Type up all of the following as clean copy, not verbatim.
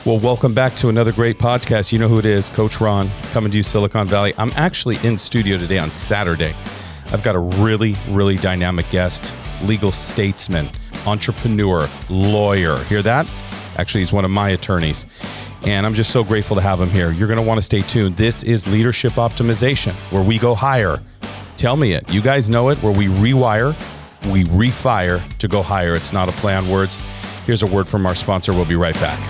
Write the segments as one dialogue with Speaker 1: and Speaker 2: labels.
Speaker 1: Well, welcome back to another great podcast. You know who it is, Coach Ron, coming to you, Silicon Valley. I'm actually in studio today on Saturday. I've got a really, really dynamic guest, legal statesman, entrepreneur, lawyer. Hear that? Actually, he's one of my attorneys. And I'm just so grateful to have him here. You're going to want to stay tuned. This is Leadership Optimization, where we go higher. Tell me it. You guys know it, where we rewire, we refire to go higher. It's not a play on words. Here's a word from our sponsor. We'll be right back.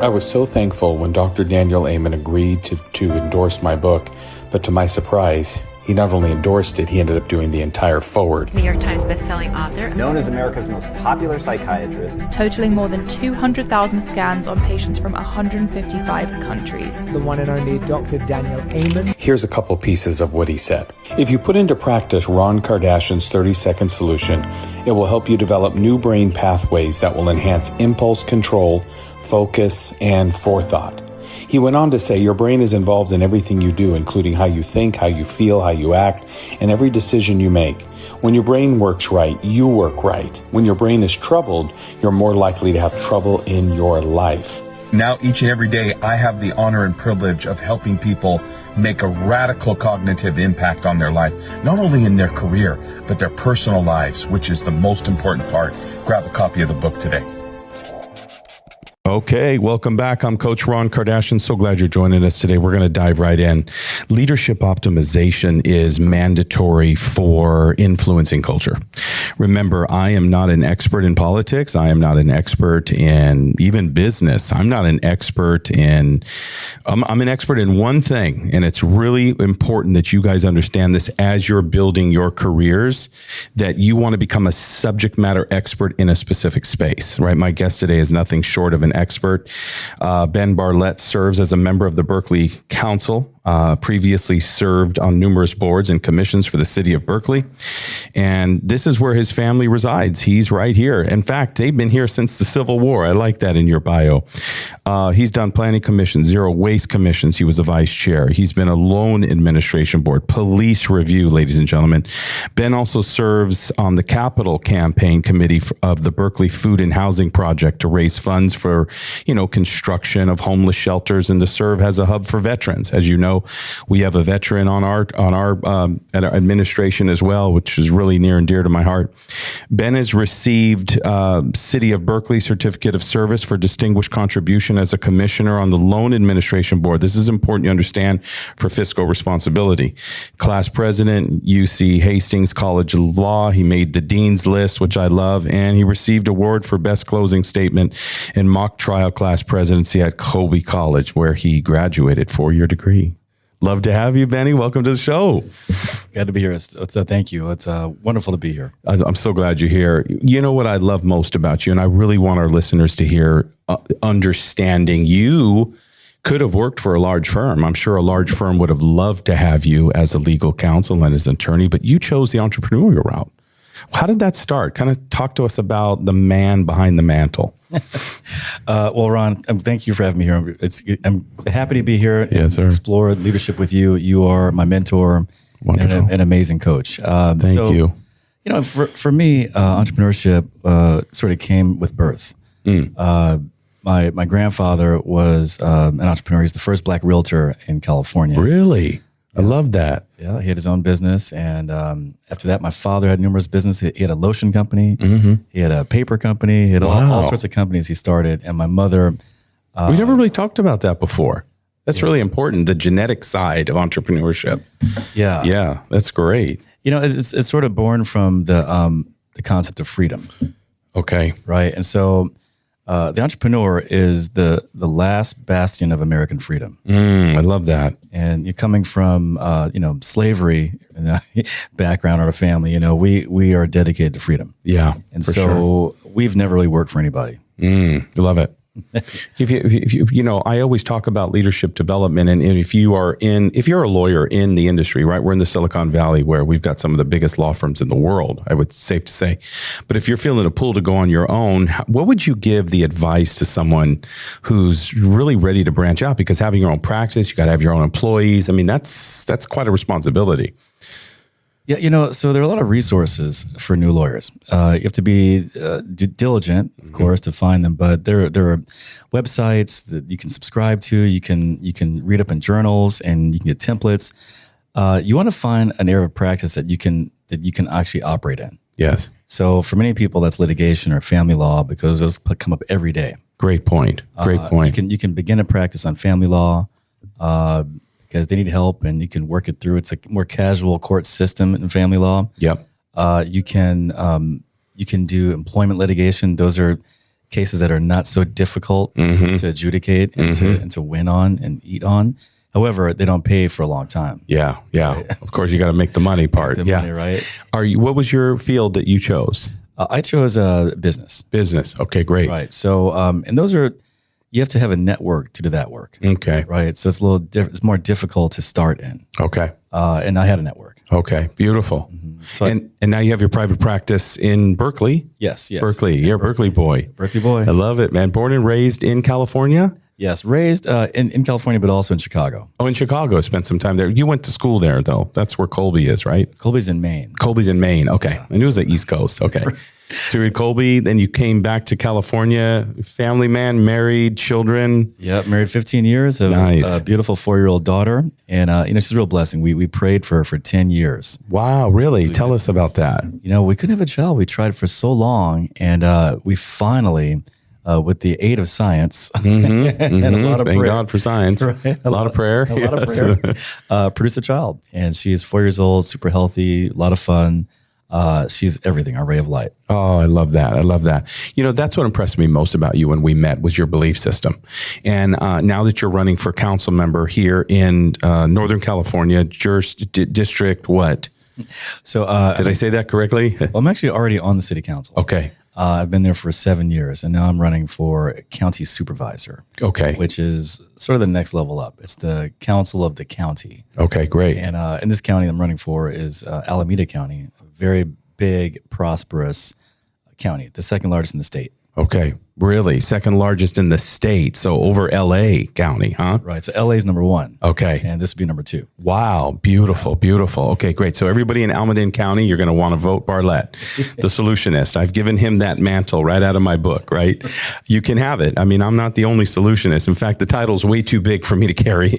Speaker 2: I was so thankful when Dr. Daniel Amen agreed to endorse my book, but to my surprise, he not only endorsed it, he ended up doing the entire foreword.
Speaker 3: New York Times bestselling author.
Speaker 4: Known as America's most popular psychiatrist.
Speaker 5: Totaling more than 200,000 scans on patients from 155 countries.
Speaker 6: The one and only Dr. Daniel Amen.
Speaker 2: Here's a couple pieces of what he said. If you put into practice Ron Kardahian's 30-second solution, it will help you develop new brain pathways that will enhance impulse control, focus, and forethought. He went on to say, your brain is involved in everything you do, including how you think, how you feel, how you act, and every decision you make. When your brain works right, you work right. When your brain is troubled, you're more likely to have trouble in your life.
Speaker 7: Now, each and every day, I have the honor and privilege of helping people make a radical cognitive impact on their life, not only in their career, but their personal lives, which is the most important part. Grab a copy of the book today.
Speaker 1: Okay, welcome back. I'm Coach Ron Kardahian. So glad you're joining us today. We're going to dive right in. Leadership optimization is mandatory for influencing culture. Remember, I am not an expert in politics. I am not an expert in even business. I'm not an expert in, I'm an expert in one thing. And it's really important that you guys understand this as you're building your careers, that you want to become a subject matter expert in a specific space, right? My guest today is nothing short of an expert. Ben Barlett serves as a member of the Berkeley Council, previously served on numerous boards and commissions for the city of Berkeley. And this is where his family resides. He's right here. In fact, they've been here since the Civil War. I like that in your bio. He's done planning commissions, zero waste commissions. He was a vice chair. He's been a loan administration board, police review, ladies and gentlemen. Ben also serves on the capital campaign committee of the Berkeley Food and Housing Project to raise funds for, construction of homeless shelters and to serve as a hub for veterans. As you know, we have a veteran on our administration as well, which is really near and dear to my heart. Ben has received City of Berkeley Certificate of Service for Distinguished Contribution as a commissioner on the Loan Administration Board. This is important you understand for fiscal responsibility. Class president, UC Hastings College of Law. He made the Dean's List, which I love, and he received award for best closing statement in mock trial class presidency at Colby College, where he graduated 4-year degree. Love to have you, Benny. Welcome to the show.
Speaker 8: Glad to be here. Thank you. It's wonderful to be here.
Speaker 1: I'm so glad you're here. You know what I love most about you, and I really want our listeners to hear understanding you could have worked for a large firm. I'm sure a large firm would have loved to have you as a legal counsel and as an attorney, but you chose the entrepreneurial route. How did that start? Kind of talk to us about the man behind the mantle.
Speaker 8: Well, Ron, thank you for having me here. I'm happy to be here and explore leadership with you. You are my mentor and an amazing coach.
Speaker 1: Thank you.
Speaker 8: For me, entrepreneurship sort of came with birth. My grandfather was an entrepreneur. He's the first black realtor in California.
Speaker 1: Really? I love that.
Speaker 8: Yeah, he had his own business. And after that, my father had numerous businesses. He had a lotion company. He had a paper company. He had all sorts of companies he started. And my mother...
Speaker 1: we never really talked about that before. That's really important, the genetic side of entrepreneurship.
Speaker 8: Yeah.
Speaker 1: Yeah, that's great.
Speaker 8: It's sort of born from the concept of freedom.
Speaker 1: Okay.
Speaker 8: Right? And so... the entrepreneur is the last bastion of American freedom.
Speaker 1: I love that.
Speaker 8: And you're coming from, slavery background or a family, we are dedicated to freedom.
Speaker 1: Yeah,
Speaker 8: And so we've never really worked for anybody.
Speaker 1: I love it. I always talk about leadership development, and if you're a lawyer in the industry, right? We're in the Silicon Valley where we've got some of the biggest law firms in the world, I would safe to say. But if you're feeling a pull to go on your own, what would you give the advice to someone who's really ready to branch out? Because having your own practice, you got to have your own employees. I mean, that's quite a responsibility.
Speaker 8: Yeah, so there are a lot of resources for new lawyers. You have to be diligent, of course, to find them. But there are websites that you can subscribe to. You can read up in journals, and you can get templates. You want to find an area of practice that you can actually operate in.
Speaker 1: Yes.
Speaker 8: So for many people, that's litigation or family law, because those come up every day.
Speaker 1: Great point. Great point.
Speaker 8: You can begin a practice on family law. Because they need help, and you can work it through. It's a more casual court system in family law.
Speaker 1: Yep.
Speaker 8: You can do employment litigation. Those are cases that are not so difficult to adjudicate and to win on and eat on. However, they don't pay for a long time.
Speaker 1: Yeah. Right? Of course, you got to make the money part.
Speaker 8: Money, right?
Speaker 1: What was your field that you chose?
Speaker 8: I chose business.
Speaker 1: Business. Okay, great.
Speaker 8: Right. So, and those are. You have to have a network to do that work.
Speaker 1: Okay.
Speaker 8: Right. So it's it's more difficult to start in.
Speaker 1: Okay.
Speaker 8: And I had a network.
Speaker 1: Okay. Beautiful.
Speaker 8: So
Speaker 1: and now you have your private practice in Berkeley.
Speaker 8: Yes.
Speaker 1: Berkeley. You're a Berkeley boy.
Speaker 8: Berkeley boy.
Speaker 1: I love it, man. Born and raised in California?
Speaker 8: Yes. Raised in California, but also in Chicago.
Speaker 1: Oh, in Chicago. Spent some time there. You went to school there, though. That's where Colby is, right?
Speaker 8: Colby's in Maine.
Speaker 1: Colby's in Maine. Okay. Yeah. I knew it was the East Coast. Okay. So you're at Colby, then you came back to California, family man, married, children.
Speaker 8: Yep, married 15 years, have a beautiful 4-year-old daughter, and she's a real blessing. We prayed for 10 years.
Speaker 1: Wow, really? Tell us about that.
Speaker 8: We couldn't have a child. We tried for so long, and we finally, with the aid of science, and a lot of
Speaker 1: Thank
Speaker 8: prayer,
Speaker 1: God for science. Right? A lot of prayer.
Speaker 8: A lot of prayer. Produced a child, and she is 4 years old, super healthy, a lot of fun. She's everything, our ray of light.
Speaker 1: Oh, I love that. I love that. That's what impressed me most about you when we met was your belief system. And now that you're running for council member here in Northern California, district what?
Speaker 8: So
Speaker 1: did I say that correctly?
Speaker 8: Well, I'm actually already on the city council.
Speaker 1: Okay.
Speaker 8: I've been there for 7 years, and now I'm running for county supervisor.
Speaker 1: Okay.
Speaker 8: Which is sort of the next level up. It's the council of the county.
Speaker 1: Okay, great.
Speaker 8: And in this county I'm running for is Alameda County, a very big, prosperous county, the second largest in the state.
Speaker 1: Okay, really? Second largest in the state. So over LA County, huh?
Speaker 8: Right. So LA is number 1.
Speaker 1: Okay.
Speaker 8: And this would be number 2.
Speaker 1: Wow. Beautiful. Beautiful. Okay, great. So everybody in Alameda County, you're going to want to vote Bartlett, the solutionist. I've given him that mantle right out of my book, right? You can have it. I mean, I'm not the only solutionist. In fact, the title's way too big for me to carry.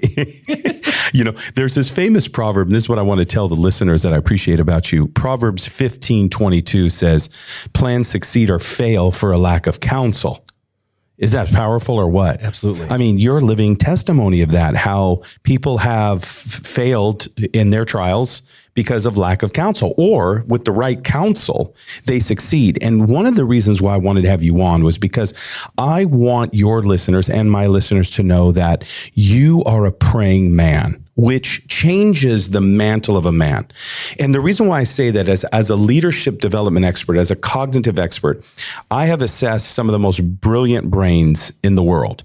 Speaker 1: There's this famous proverb, and this is what I want to tell the listeners that I appreciate about you. Proverbs 15:22 says, plans succeed or fail for a lack of counsel. Is that powerful or what?
Speaker 8: Absolutely.
Speaker 1: I mean, you're a living testimony of that, how people have failed in their trials because of lack of counsel, or with the right counsel, they succeed. And one of the reasons why I wanted to have you on was because I want your listeners and my listeners to know that you are a praying man, which changes the mantle of a man. And the reason why I say that is, as a leadership development expert, as a cognitive expert, I have assessed some of the most brilliant brains in the world.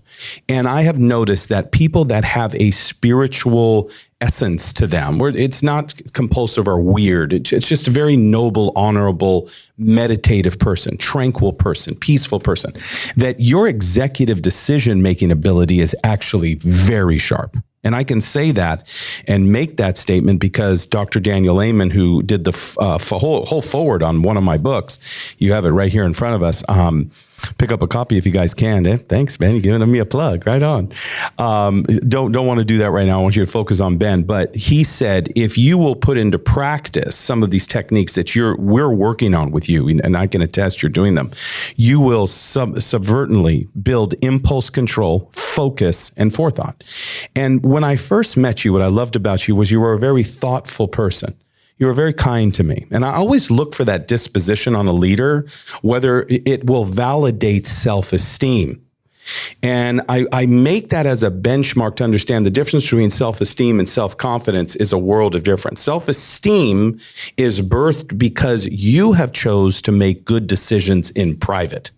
Speaker 1: And I have noticed that people that have a spiritual essence to them, where it's not compulsive or weird, it's just a very noble, honorable, meditative person, tranquil person, peaceful person, that your executive decision-making ability is actually very sharp. And I can say that and make that statement because Dr. Daniel Amen, who did the whole forward on one of my books, you have it right here in front of us. Pick up a copy if you guys can. Thanks, Ben. You're giving me a plug. Right on. Don't want to do that right now. I want you to focus on Ben. But he said, if you will put into practice some of these techniques that we're working on with you, and I can attest you're doing them, you will subvertently build impulse control, focus, and forethought. And when I first met you, what I loved about you was you were a very thoughtful person. You were very kind to me. And I always look for that disposition on a leader, whether it will validate self-esteem. And I make that as a benchmark to understand the difference between self-esteem and self-confidence is a world of difference. Self-esteem is birthed because you have chose to make good decisions in private.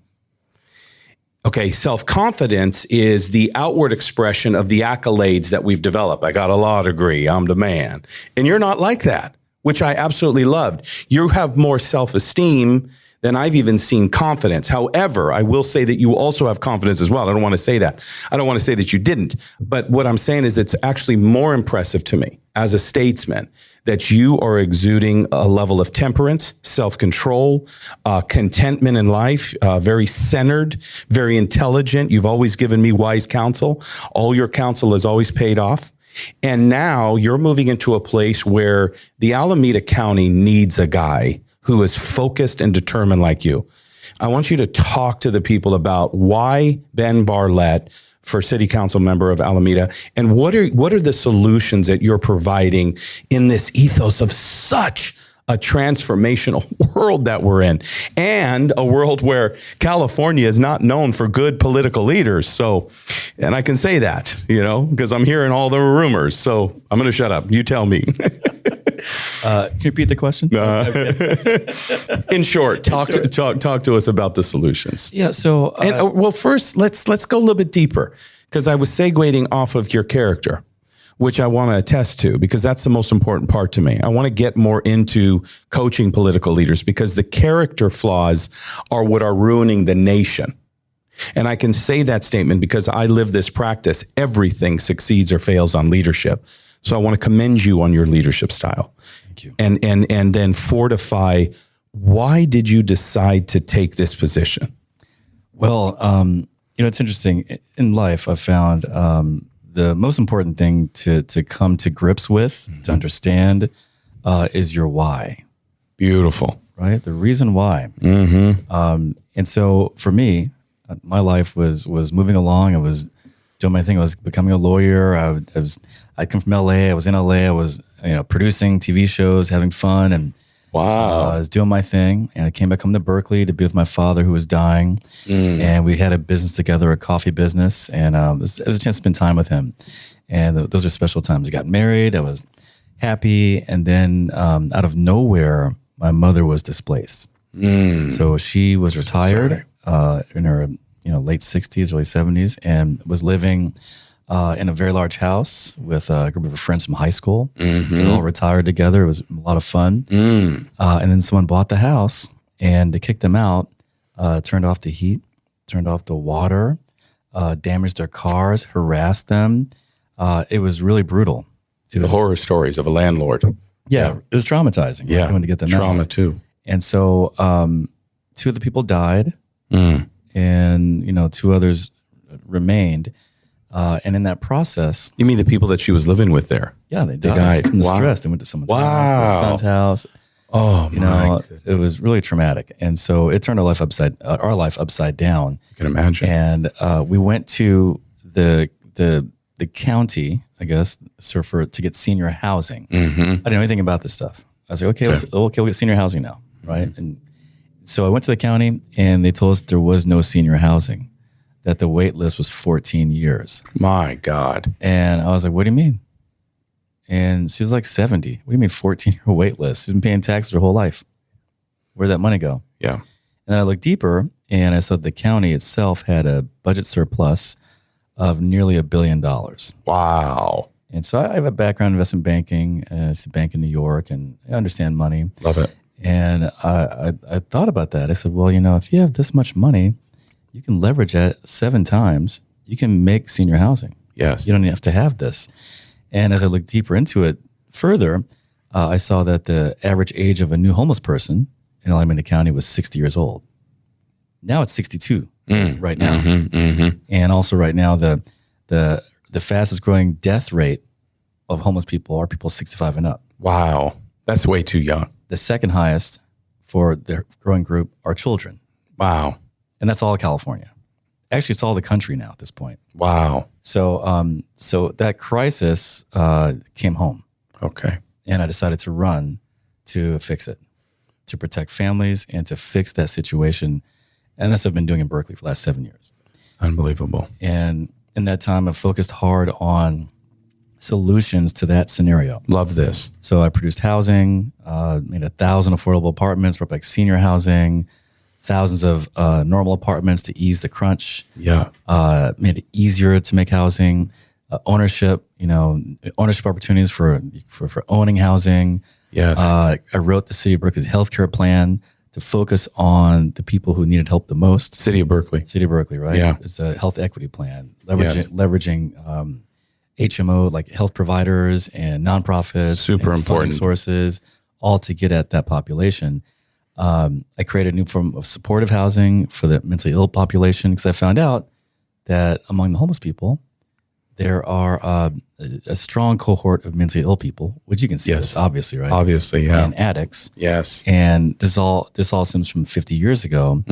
Speaker 1: Okay, self-confidence is the outward expression of the accolades that we've developed. I got a law degree, I'm the man. And you're not like that, which I absolutely loved. You have more self-esteem than I've even seen confidence. However, I will say that you also have confidence as well. I don't want to say that. I don't want to say that you didn't. But what I'm saying is it's actually more impressive to me as a statesman that you are exuding a level of temperance, self-control, contentment in life, very centered, very intelligent. You've always given me wise counsel. All your counsel has always paid off. And now you're moving into a place where the Alameda County needs a guy who is focused and determined like you. I want you to talk to the people about why Ben Barlett for city council member of Alameda, and what are the solutions that you're providing in this ethos of such a transformational world that we're in, and a world where California is not known for good political leaders. So, and I can say that, because I'm hearing all the rumors. So I'm going to shut up. You tell me.
Speaker 8: Can you repeat the question?
Speaker 1: In short, talk to us about the solutions.
Speaker 8: Yeah. So,
Speaker 1: well, first let's go a little bit deeper, because I was segueing off of your character, which I want to attest to, because that's the most important part to me. I want to get more into coaching political leaders, because the character flaws are what are ruining the nation. And I can say that statement because I live this practice. Everything succeeds or fails on leadership. So I want to commend you on your leadership style.
Speaker 8: Thank you.
Speaker 1: And then fortify, why did you decide to take this position?
Speaker 8: Well, it's interesting. In life, I've found the most important thing to come to grips with, to understand, is your why.
Speaker 1: Beautiful.
Speaker 8: Right? The reason why. And so for me, my life was moving along. I was doing my thing. I was becoming a lawyer. I come from LA. I was in LA. I was producing TV shows, having fun, and I was doing my thing. And I came back home to Berkeley to be with my father, who was dying. And we had a business together, a coffee business, and it was a chance to spend time with him. And those are special times. I got married. I was happy, and then out of nowhere, my mother was displaced. So she was retired in her late 60s, early 70s, and was living in a very large house with a group of her friends from high school. They all retired together. It was a lot of fun. And then someone bought the house, and they kicked them out, turned off the heat, turned off the water, damaged their cars, harassed them. It was really brutal.
Speaker 1: The horror stories of a landlord.
Speaker 8: Yeah, it was traumatizing.
Speaker 1: Yeah,
Speaker 8: to get them
Speaker 1: trauma
Speaker 8: out.
Speaker 1: too.
Speaker 8: And so 2 of the people died, and 2 others remained. And in that process,
Speaker 1: You mean the people that she was living with there?
Speaker 8: yeah, they died from the
Speaker 1: Wow.
Speaker 8: stress. They went to someone's house, their son's house.
Speaker 1: Oh, my goodness.
Speaker 8: It was really traumatic, and so it turned our life upside down.
Speaker 1: I can imagine.
Speaker 8: And we went to the county, I guess, to get senior housing. I didn't know anything about this stuff. I was like, okay, we'll get senior housing now, right? And so I went to the county, and they told us there was no senior housing, that the wait list was 14 years.
Speaker 1: My God.
Speaker 8: And I was like, what do you mean? And she was like 70. What do you mean 14-year wait list? She's been paying taxes her whole life. Where'd that money go?
Speaker 1: Yeah.
Speaker 8: And then I looked deeper, and I saw the county itself had a budget surplus of nearly $1 billion.
Speaker 1: Wow.
Speaker 8: And so I have a background in investment banking. I used to bank in New York, and I understand money.
Speaker 1: Love it.
Speaker 8: And I thought about that. I said, well, if you have this much money, you can leverage that 7 times. You can make senior housing.
Speaker 1: Yes.
Speaker 8: You don't have to have this. And as I looked deeper into it further, I saw that the average age of a new homeless person in Alameda County was 60 years old. Now it's 62 right now. And also right now, the fastest growing death rate of homeless people are people 65 and up.
Speaker 1: Wow. That's way too young.
Speaker 8: The second highest for the growing group are children.
Speaker 1: Wow.
Speaker 8: And that's all of California. Actually, it's all the country now at this point.
Speaker 1: Wow.
Speaker 8: So so that crisis came home.
Speaker 1: Okay.
Speaker 8: And I decided to run to fix it, to protect families and to fix that situation. And that's what I've been doing in Berkeley for the last 7 years.
Speaker 1: Unbelievable.
Speaker 8: And in that time, I've focused hard on solutions to that scenario.
Speaker 1: Love this.
Speaker 8: So I produced housing, made 1,000 affordable apartments, brought back senior housing, thousands of normal apartments to ease the crunch.
Speaker 1: Yeah.
Speaker 8: Made it easier to make housing, ownership opportunities for owning housing.
Speaker 1: Yes.
Speaker 8: I wrote the City of Berkeley's healthcare plan to focus on the people who needed help the most.
Speaker 1: City of Berkeley.
Speaker 8: City of Berkeley, right?
Speaker 1: Yeah.
Speaker 8: It's a health equity plan,
Speaker 1: Yes.
Speaker 8: leveraging HMO, like health providers and nonprofits,
Speaker 1: Super
Speaker 8: and funding
Speaker 1: important.
Speaker 8: sources, all to get at that population. I created a new form of supportive housing for the mentally ill population because I found out that among the homeless people, there are a strong cohort of mentally ill people, which you can see,
Speaker 1: Yes.
Speaker 8: this, obviously, right?
Speaker 1: Obviously, yeah.
Speaker 8: And addicts.
Speaker 1: Yes.
Speaker 8: And this all stems from 50 years ago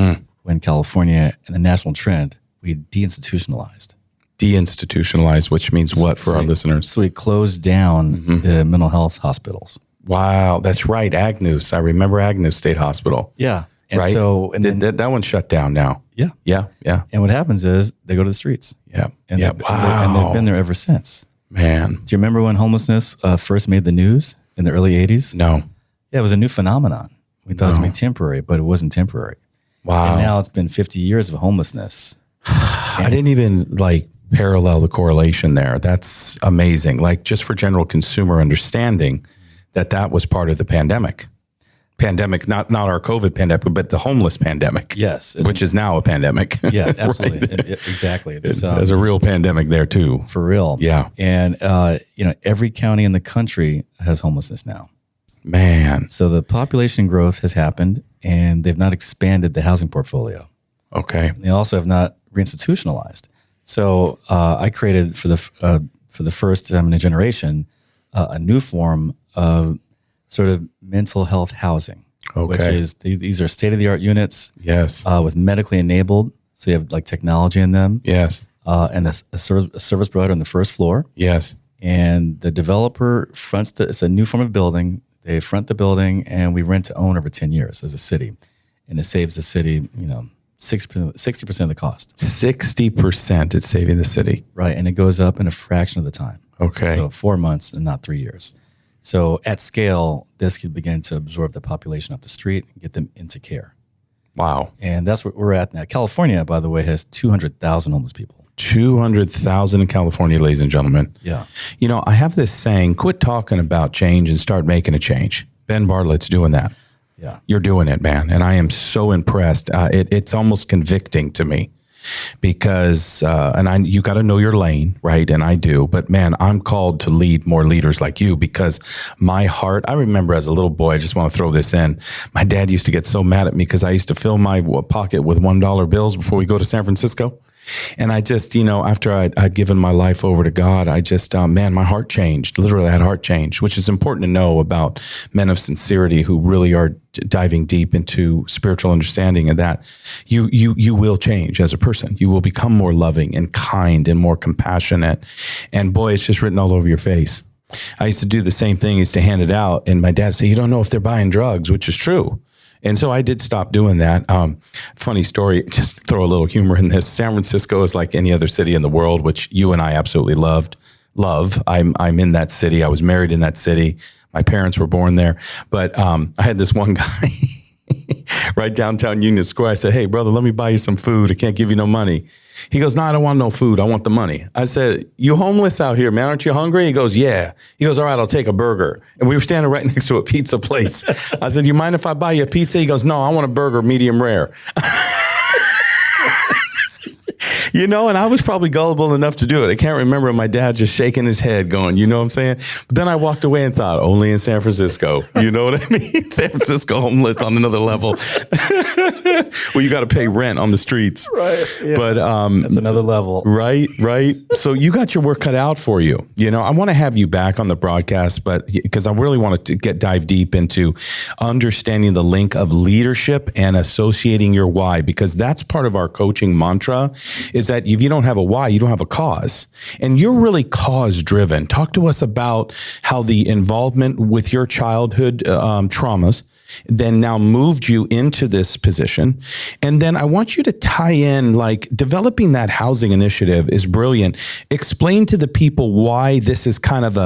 Speaker 8: when California, and the national trend, we deinstitutionalized.
Speaker 1: Deinstitutionalized, which means what for our listeners?
Speaker 8: So we closed down the mental health hospitals.
Speaker 1: Wow, that's right. Agnews. I remember Agnews State Hospital.
Speaker 8: Yeah. And
Speaker 1: Right.
Speaker 8: so, and then,
Speaker 1: that one's shut down now.
Speaker 8: yeah.
Speaker 1: Yeah. Yeah.
Speaker 8: And what happens is they go to the streets.
Speaker 1: Yeah.
Speaker 8: And
Speaker 1: Yeah.
Speaker 8: and they've been there ever since.
Speaker 1: Man.
Speaker 8: Do you remember when homelessness first made the news in the early 80s?
Speaker 1: No.
Speaker 8: Yeah, it was a new phenomenon. We thought it was going to be temporary, but it wasn't temporary.
Speaker 1: Wow.
Speaker 8: And now it's been 50 years of homelessness.
Speaker 1: I didn't even parallel the correlation there. That's amazing. Just for general consumer understanding that was part of the pandemic. Pandemic, not our COVID pandemic, but the homeless pandemic.
Speaker 8: Yes.
Speaker 1: Which is now a pandemic.
Speaker 8: Yeah, absolutely.
Speaker 1: Right?
Speaker 8: Exactly.
Speaker 1: There's a real pandemic there too.
Speaker 8: For real.
Speaker 1: Yeah.
Speaker 8: And, every county in the country has homelessness now.
Speaker 1: Man.
Speaker 8: So the population growth has happened and they've not expanded the housing portfolio.
Speaker 1: Okay.
Speaker 8: They also have not reinstitutionalized. So I created for the first time in a generation, a new form of sort of mental health housing, which
Speaker 1: Okay.
Speaker 8: is these are state-of-the-art units
Speaker 1: Yes.
Speaker 8: with medically enabled. So you have technology in them.
Speaker 1: Yes.
Speaker 8: And a service provider on the first floor.
Speaker 1: Yes.
Speaker 8: And the developer fronts it's a new form of building. They front the building and we rent to own over 10 years as a city. And it saves the city, 60% of the cost.
Speaker 1: 60% it's saving the city.
Speaker 8: Right. And it goes up in a fraction of the time.
Speaker 1: Okay.
Speaker 8: So 4 months and not 3 years. So at scale, this could begin to absorb the population off the street and get them into care.
Speaker 1: Wow.
Speaker 8: And that's what we're at now. California, by the way, has 200,000 homeless people.
Speaker 1: 200,000 in California, ladies and gentlemen.
Speaker 8: Yeah.
Speaker 1: I have this saying, quit talking about change and start making a change. Ben Bartlett's doing that.
Speaker 8: Yeah.
Speaker 1: You're doing it, man. And I am so impressed. It's almost convicting to me because, you got to know your lane, right? And I do, but man, I'm called to lead more leaders like you because my heart, I remember as a little boy, I just want to throw this in. My dad used to get so mad at me because I used to fill my pocket with $1 bills before we go to San Francisco. And I just, after I'd given my life over to God, I just, my heart changed. Literally, I had heart change, which is important to know about men of sincerity who really are diving deep into spiritual understanding, and that you will change as a person. You will become more loving and kind and more compassionate. And boy, it's just written all over your face. I used to do the same thing. I used to hand it out, and my dad said, "You don't know if they're buying drugs," which is true. And so I did stop doing that. Funny story, just to throw a little humor in this. San Francisco is like any other city in the world, which you and I absolutely love. I'm in that city. I was married in that city. My parents were born there. But I had this one guy right downtown Union Square. I said, "Hey, brother, let me buy you some food. I can't give you no money." He goes, "No, I don't want no food. I want the money." I said, "You homeless out here, man? Aren't you hungry?" He goes, "Yeah." He goes, "All right, I'll take a burger." And we were standing right next to a pizza place. I said, "You mind if I buy you a pizza?" He goes, "No, I want a burger, medium rare." And I was probably gullible enough to do it. I can't remember my dad just shaking his head going, you know what I'm saying? But then I walked away and thought, only in San Francisco. You know what I mean? San Francisco homeless on another level. Well, you got to pay rent on the streets. Right. Yeah. But
Speaker 8: that's another level.
Speaker 1: Right. So you got your work cut out for you. I want to have you back on the broadcast, but because I really want to dive deep into understanding the link of leadership and associating your why, because that's part of our coaching mantra is that if you don't have a why, you don't have a cause. And you're really cause driven. Talk to us about how the involvement with your childhood traumas then now moved you into this position. And then I want you to tie in, like, developing that housing initiative is brilliant. Explain to the people why this is kind of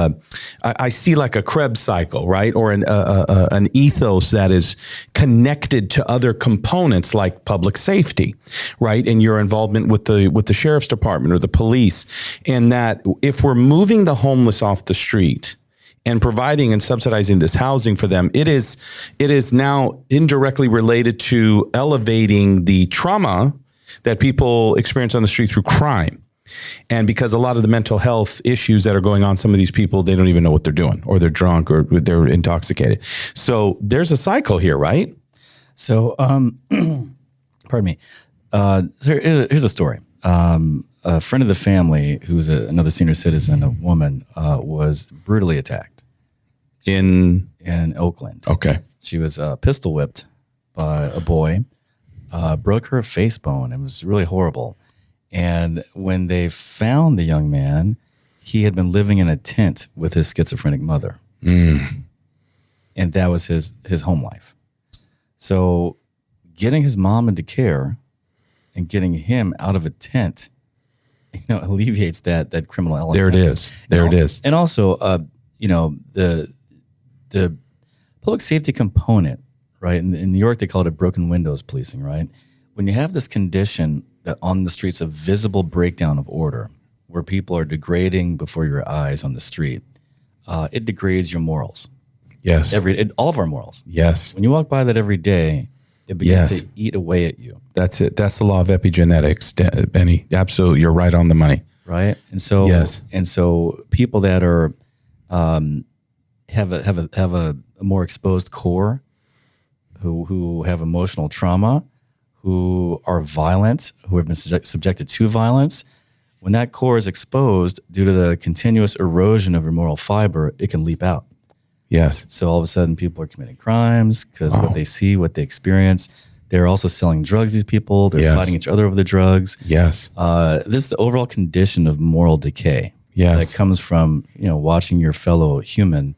Speaker 1: I see like a Krebs cycle, right? Or an ethos that is connected to other components like public safety, right? And your involvement with the sheriff's department or the police. And that if we're moving the homeless off the street and providing and subsidizing this housing for them, it is now indirectly related to elevating the trauma that people experience on the street through crime. And because a lot of the mental health issues that are going on, some of these people, they don't even know what they're doing, or they're drunk, or they're intoxicated. So there's a cycle here, right?
Speaker 8: So, pardon me. So here's a story. A friend of the family, who's another senior citizen, a woman, was brutally attacked
Speaker 1: In
Speaker 8: Oakland.
Speaker 1: Okay.
Speaker 8: She was pistol whipped by a boy, broke her face bone. It was really horrible. And when they found the young man, he had been living in a tent with his schizophrenic mother. And that was his home life. So getting his mom into care and getting him out of a tent, alleviates that criminal element.
Speaker 1: There it is. It is.
Speaker 8: And also, the public safety component, right? In New York, they call it broken windows policing, right? When you have this condition that on the streets, a visible breakdown of order, where people are degrading before your eyes on the street, it degrades your morals.
Speaker 1: Yes.
Speaker 8: All of our morals.
Speaker 1: Yes.
Speaker 8: When you walk by that every day, it begins to eat away at you.
Speaker 1: That's it. That's the law of epigenetics, Benny. Absolutely. You're right on the money.
Speaker 8: Right. And so, people that are, have a more exposed core, who have emotional trauma, who are violent, who have been subjected to violence, when that core is exposed due to the continuous erosion of your moral fiber, it can leap out.
Speaker 1: Yes.
Speaker 8: So all of a sudden people are committing crimes because what they see, what they experience. They're also selling drugs, these people. They're fighting each other over the drugs.
Speaker 1: Yes.
Speaker 8: This is the overall condition of moral decay.
Speaker 1: Yes.
Speaker 8: That comes from, watching your fellow human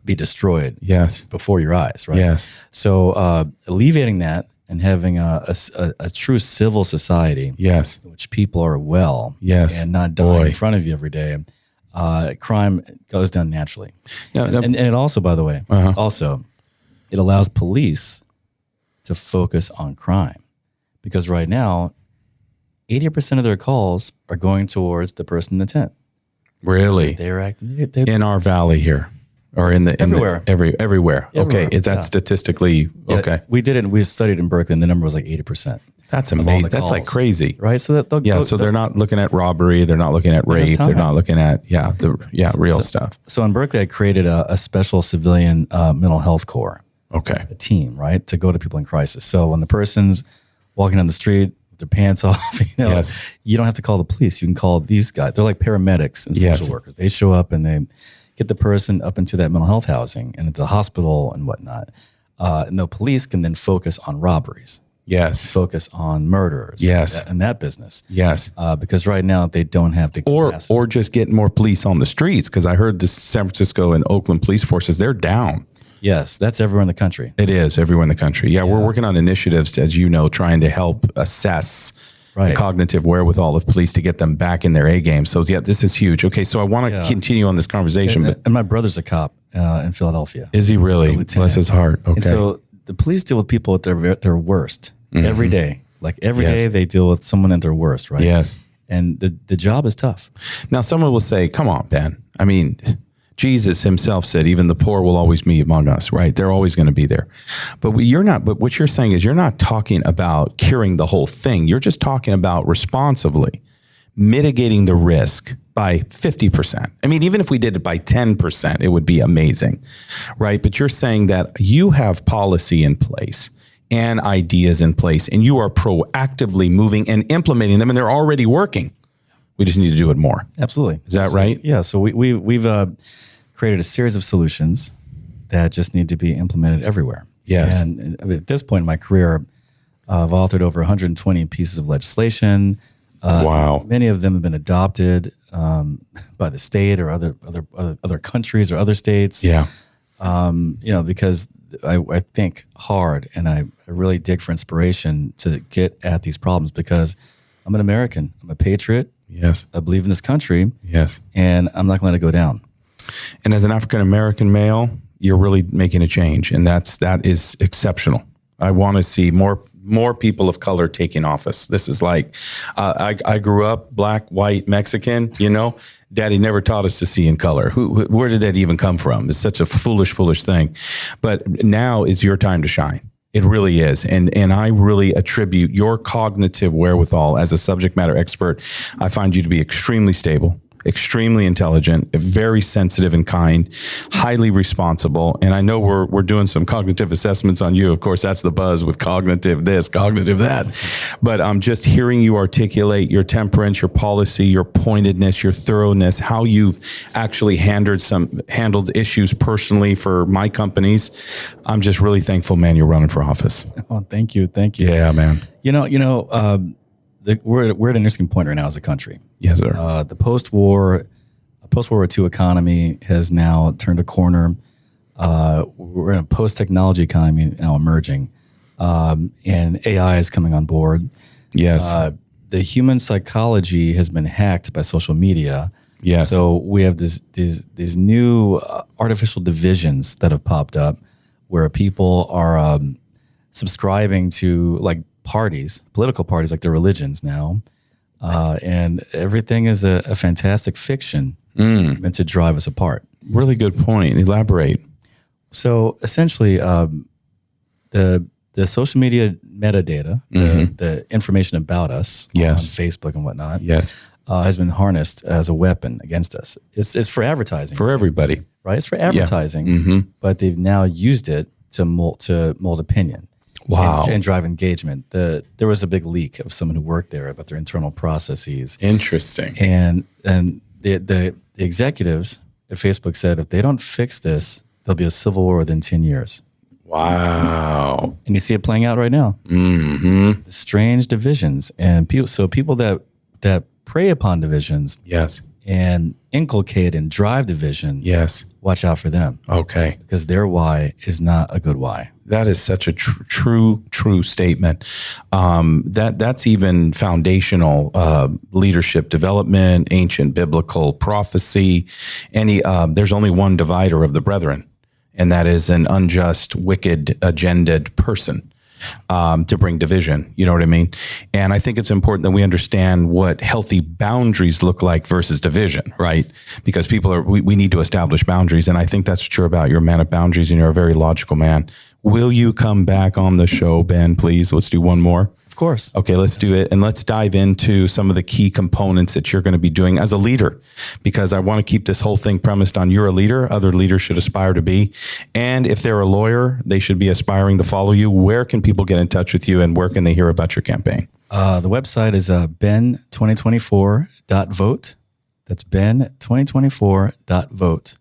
Speaker 8: be destroyed before your eyes, right?
Speaker 1: Yes.
Speaker 8: So alleviating that and having a true civil society in which people are well and not dying in front of you every day, crime goes down naturally. And it also, by the way, it allows police to focus on crime, because right now, 80% of their calls are going towards the person in the tent.
Speaker 1: Really?
Speaker 8: They're acting
Speaker 1: in our valley here, or everywhere. Everywhere. Okay, is that statistically okay?
Speaker 8: We did it. We studied in Berkeley, and the number was like 80%.
Speaker 1: That's amazing. That's like crazy,
Speaker 8: right? So that
Speaker 1: they're not looking at robbery. They're not looking at rape. They're not looking at real stuff.
Speaker 8: So in Berkeley, I created a special civilian mental health corps.
Speaker 1: Okay,
Speaker 8: a team, right, to go to people in crisis. So when the person's walking down the street with their pants off, you don't have to call the police. You can call these guys. They're like paramedics and social workers. They show up and they get the person up into that mental health housing and into the hospital and whatnot. And the police can then focus on robberies.
Speaker 1: Yes.
Speaker 8: Focus on murders.
Speaker 1: Yes.
Speaker 8: And that business.
Speaker 1: Yes.
Speaker 8: Because right now they don't have the capacity.
Speaker 1: Or just get more police on the streets, because I heard the San Francisco and Oakland police forces, they're down.
Speaker 8: Yes, that's everywhere in the country.
Speaker 1: It is everywhere in the country. Yeah, we're working on initiatives, as you know, trying to help assess the cognitive wherewithal of police to get them back in their A game. So this is huge. Okay, so I want to continue on this conversation.
Speaker 8: And my brother's a cop in Philadelphia.
Speaker 1: Is he really? Bless his heart. Okay.
Speaker 8: And so the police deal with people at their worst every day. Like every day they deal with someone at their worst, right?
Speaker 1: Yes.
Speaker 8: And the job is tough.
Speaker 1: Now, someone will say, come on, Ben. I mean, Jesus himself said, even the poor will always be among us, right? They're always going to be there. But what you're saying is you're not talking about curing the whole thing. You're just talking about responsibly mitigating the risk by 50%. I mean, even if we did it by 10%, it would be amazing, right? But you're saying that you have policy in place and ideas in place, and you are proactively moving and implementing them, and they're already working. We just need to do it more.
Speaker 8: Absolutely.
Speaker 1: Is that right?
Speaker 8: Yeah. So we've created a series of solutions that just need to be implemented everywhere.
Speaker 1: Yes.
Speaker 8: And at this point in my career, I've authored over 120 pieces of legislation.
Speaker 1: Wow.
Speaker 8: Many of them have been adopted by the state or other countries or other states.
Speaker 1: Yeah.
Speaker 8: Because I think hard, and I really dig for inspiration to get at these problems because I'm an American. I'm a patriot.
Speaker 1: Yes.
Speaker 8: I believe in this country.
Speaker 1: Yes.
Speaker 8: And I'm not going to let it go down.
Speaker 1: And as an African-American male, you're really making a change. And that is exceptional. I want to see more people of color taking office. This is like, I grew up black, white, Mexican, Daddy never taught us to see in color. Where did that even come from? It's such a foolish thing. But now is your time to shine. It really is. And I really attribute your cognitive wherewithal as a subject matter expert. I find you to be extremely stable, extremely intelligent, very sensitive and kind, highly responsible. And I know we're doing some cognitive assessments on you. Of course, that's the buzz with cognitive this, cognitive that. But I'm just hearing you articulate your temperance, your policy, your pointedness, your thoroughness, how you've actually handled issues personally for my companies. I'm just really thankful, man, you're running for office.
Speaker 8: Oh, thank you.
Speaker 1: Yeah, man.
Speaker 8: We're at an interesting point right now as a country.
Speaker 1: Yes, sir.
Speaker 8: The post-World War II economy has now turned a corner. We're in a post-technology economy now emerging, and AI is coming on board.
Speaker 1: Yes.
Speaker 8: The human psychology has been hacked by social media.
Speaker 1: Yes.
Speaker 8: So we have these new artificial divisions that have popped up where people are subscribing to like political parties, like their religions now. And everything is a fantastic fiction meant to drive us apart.
Speaker 1: Really good point. Elaborate.
Speaker 8: So essentially, the social media metadata, the information about us on Facebook and whatnot, has been harnessed as a weapon against us. It's for advertising.
Speaker 1: For everybody.
Speaker 8: Right? It's for advertising, but they've now used it to mold opinion.
Speaker 1: Wow.
Speaker 8: And drive engagement. There was a big leak of someone who worked there about their internal processes.
Speaker 1: Interesting.
Speaker 8: And the executives at Facebook said, if they don't fix this, there'll be a civil war within 10 years.
Speaker 1: Wow.
Speaker 8: And you see it playing out right now. Mm-hmm. The strange divisions. And people that prey upon divisions and inculcate and drive division, watch out for them.
Speaker 1: Okay.
Speaker 8: Because their why is not a good why.
Speaker 1: That is such a true statement. That's even foundational leadership development, ancient biblical prophecy. There's only one divider of the brethren, and that is an unjust, wicked, agendaed person to bring division. You know what I mean? And I think it's important that we understand what healthy boundaries look like versus division, right? Because we need to establish boundaries, and I think that's true about you're a man of boundaries, and you're a very logical man. Will you come back on the show, Ben, please? Let's do one more.
Speaker 8: Of course.
Speaker 1: Okay, let's do it. And let's dive into some of the key components that you're going to be doing as a leader, because I want to keep this whole thing premised on you're a leader. Other leaders should aspire to be. And if they're a lawyer, they should be aspiring to follow you. Where can people get in touch with you, and where can they hear about your campaign?
Speaker 8: The website is ben2024.vote. That's ben2024.vote.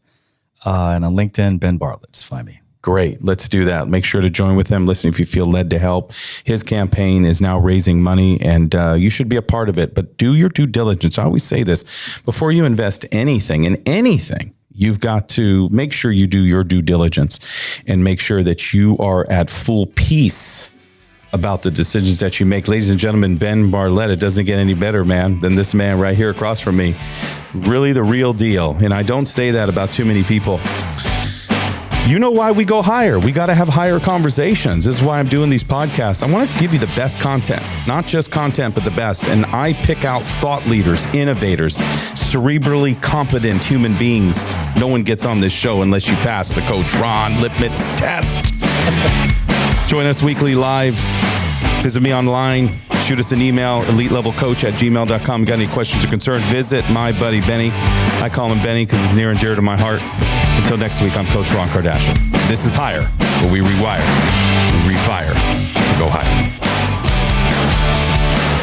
Speaker 8: And on LinkedIn, Ben Bartlett. Just find me.
Speaker 1: Great. Let's do that. Make sure to join with him. Listen, if you feel led to help, his campaign is now raising money, and you should be a part of it. But do your due diligence. I always say this. Before you invest anything in anything, you've got to make sure you do your due diligence and make sure that you are at full peace about the decisions that you make. Ladies and gentlemen, Ben Bartlett, it doesn't get any better, man, than this man right here across from me. Really the real deal. And I don't say that about too many people. You know why we go higher. We got to have higher conversations. This is why I'm doing these podcasts. I want to give you the best content, not just content, but the best. And I pick out thought leaders, innovators, cerebrally competent human beings. No one gets on this show unless you pass the Coach Ron Litmus test. Join us weekly live. Visit me online. Shoot us an email, elitelevelcoach@gmail.com. Got any questions or concerns? Visit my buddy Benny. I call him Benny because he's near and dear to my heart. Until next week, I'm Coach Ron Kardashian. This is Higher, where we rewire, we refire to go higher.